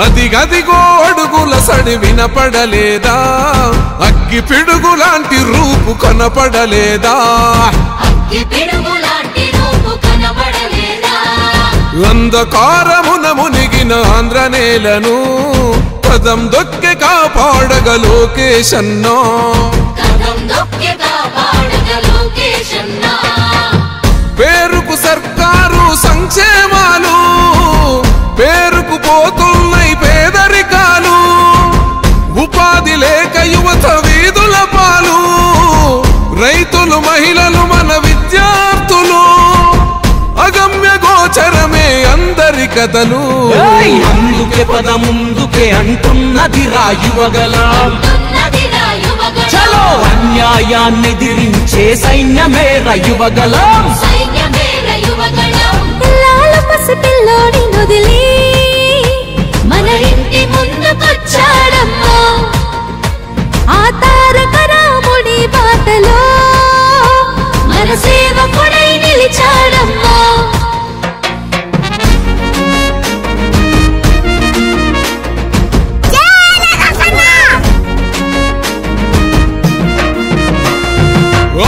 అదిగదిగో అడుగుల సడి వినపడలేదా, అగ్గి పిడుగులాంటి రూపు కనపడలేదా, అంధకారమున మునిగిన ఆంధ్ర నేలను పదం దొక్కి కాపాడగ లోకేశన్నా, పేరుకు సర్కారు సంక్షేమాలు పేరుకు పోతున్నాయి పేదరికాలు, ఉపాధి లేక యువత వీధుల పాలు, రైతులు మహిళలు మన విద్యార్థులు, అగమ్య గోచరమే అందరి కథలు. అందుకే పద ముందుకే అంటున్నది రాయువగలం, చలో అన్యాయాన్ని ఎదిరించే సైన్యమే యువగలం. పిల్లోని నుదిలి మన ఇంటి ముందుకొచ్చాడమ్మా, ఆ తారక రాముడి బాటలో మన సేవకుడై నిలిచాడమ్మా.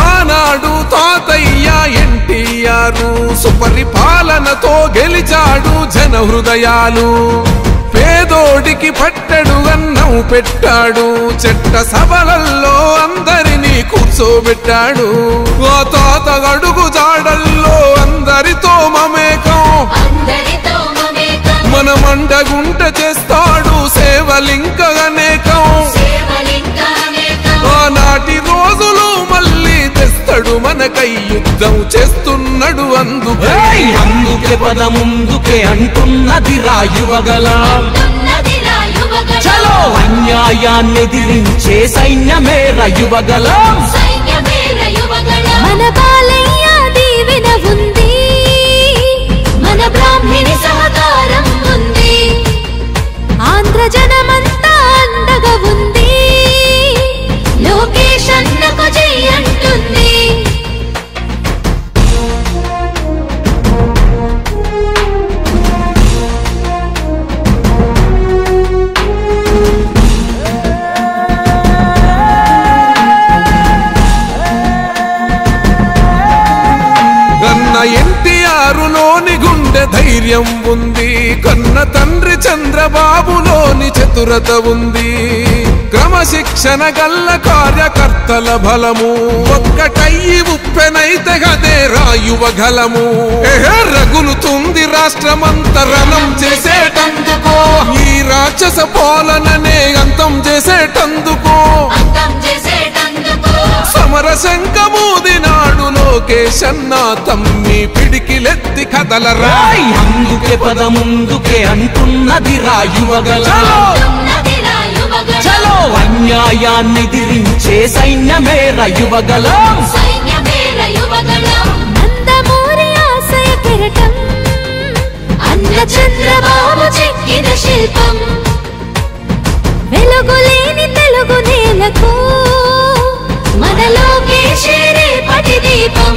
ఆనాడు తాతయ్య ఎన్టీఆర్ సుపరిపాలనతో గెలిచాడు జన హృదయాలు, పేదోడికి పట్టెడు అన్నం పెట్టాడు, చెట్ట సభలల్లో అందరినీ కూర్చోబెట్టాడు, ఆ తాత అడుగు జాడల్లో అందరితో మమేకం, మన మండగుంట చేస్తాడు సేవలింక అనేకం, ఆనాటి రోజులు మళ్ళీ తెస్తాడు మనకై యుద్ధం చేస్తున్నాడు అందుకే. అందుకే పద ముందుకే అంటున్నది రాయువగలం, చలో అన్యాయాన్ని ఎదిరించే సైన్యమే యువగలం. మన బాలయ్య దీవెన ఉంది, మన బ్రాహ్మణి సహకారం ఉంది, ఆంధ్ర జనమంతా అండగా ఉంది, లోకేష్ అన్నకు జై అంటుంది. కన్న ఎన్టీఆర్లోని గుండె ధైర్యం ఉంది, కన్న తండ్రి చంద్రబాబులోని చతురత ఉంది, క్రమశిక్షణ గల్ల కార్యకర్తల బలము ఒక్కటయ్యి ఉప్పెనైతే గదే రాయువగలము. రగులుతుంది రాష్ట్రమంతరణం చేసేటందుకో, ఈ రాక్షస పాలననే అంతం చేసేటందుకో, సమర శంఖమూదినాడు లోకేశన్న తమ్మి పిడికిలెత్తి కదలరా. అందుకే పద ముందుకే అంటున్నది రాయువగలం, చలో అన్యాయాన్ని ఎదిరించే సైన్యమే యువగలం. నందమూరి ఆశయ కిరటం అన్న చంద్రబాబు చెక్కిన శిల్పం, వెలుగులేని తెలుగు నేలకు మన లోకేశే రేపటి దీపం.